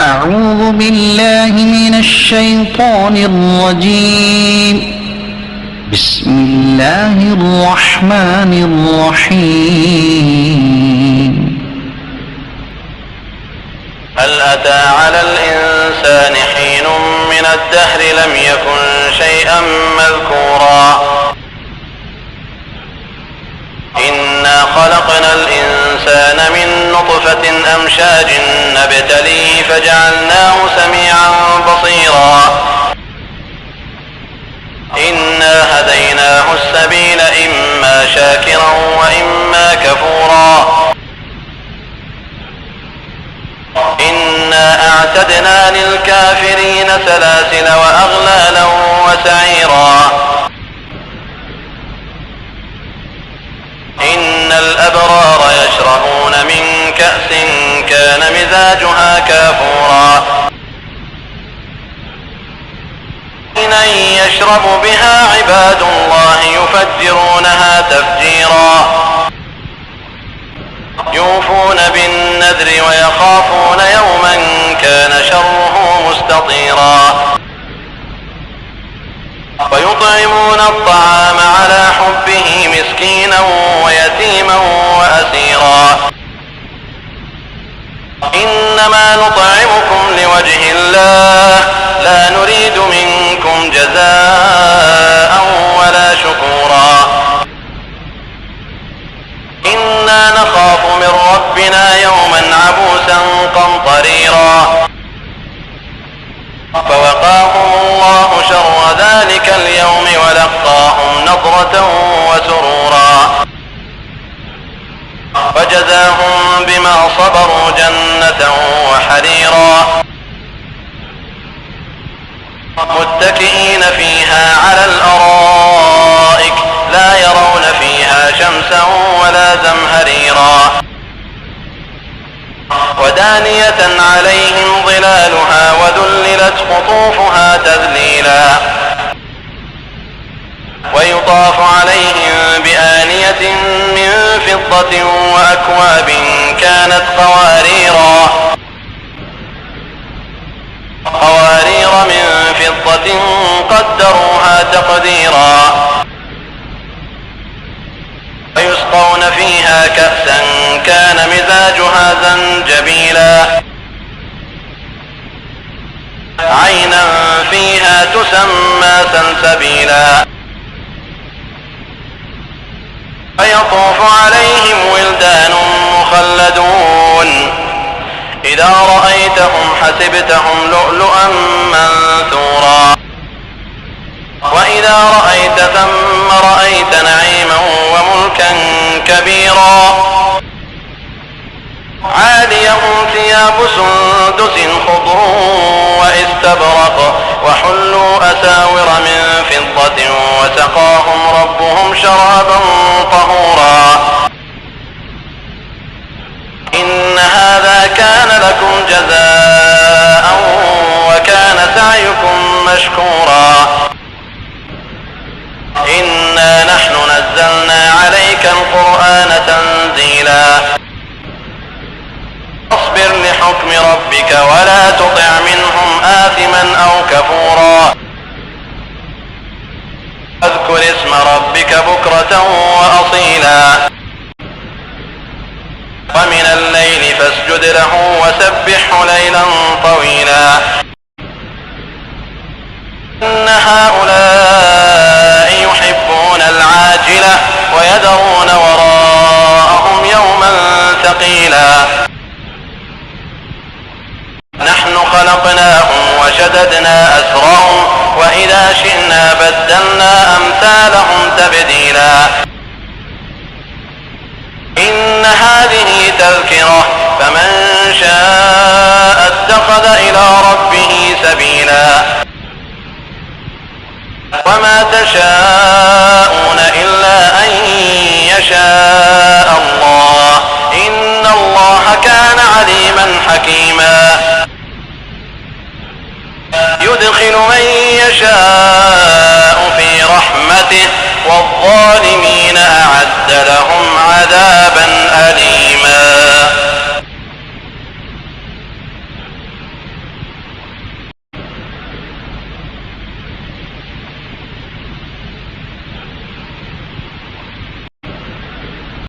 أعوذ بالله من الشيطان الرجيم. بسم الله الرحمن الرحيم. هل أتى على الإنسان حين من الدهر لم يكن شيئا مذكورا إنا خلقنا الإنسان من نطفة أمشاج نبتليه فجعلناه سميعا بصيرا إنا هديناه السبيل إما شاكرا وإما كفورا إنا أعتدنا للكافرين سلاسل وأغلالا وسعيرا إن الأبرار يشربون من كأس كان مزاجها كافورا إنًا يشرب بها عباد الله يفجرونها تفجيرا يوفون بالنذر ويخافون يوما كان شره مستطيرا ويطعمون الطعام على حبه مسكينا ويتيما وأسيرا إنما نطعمكم لوجه الله لا نريد منكم جزاء ولا شكورا إنا نخاف من ربنا يوما عبوسا قمطريرا فوقاهم الله شر ذلك اليوم ولقاهم نضرة وسرورا وجزاهم بما صبروا جنة وحريرا متكئين فيها على الأرائك لا يرون فيها شمسا ولا زمهريرا ودانية عليهم ظلالها وذللت قطوفها تذليلا ويطاف عليهم بآنية من فضة وأكواب كانت قوارير من فضة قدروها تقديرا ويسقون فيها كأسا كان مزاجها زنجبيلا عينا فيها تسمى سلسبيلا فيطوف عليهم ولدان مخلدون إذا رأيتهم حسبتهم لؤلؤا منثورا وإذا رأيت ثم رأيت نعيما وملكا كبيرا عاليهم ثياب سندس خضر واستبرق وحلوا أساور من فضة وسقاهم ربهم شرابا طهورا إن هذا كان لكم جزاء وكان سعيكم مشكورا إنا نحن نزلنا عليك القرآن تنزيلا اصبر لحكم ربك ولا تطع منهم آثما أو كفورا اذكر اسم ربك بكرة وأصيلا ومن الليل فاسجد له وسبحه ليلا طويلا إن هؤلاء يحبون العاجلة ويذرون وراءهم يوما ثقيلا نحن خلقناهم وشددنا أسرهم وإذا شئنا بدلنا أمثالهم تبديلا إن هذه تذكرة فمن شاء اتخذ إلى ربه سبيلا وما تشاءون إلا أن يشاء الله إن الله كان عليما حكيما يدخل من يشاء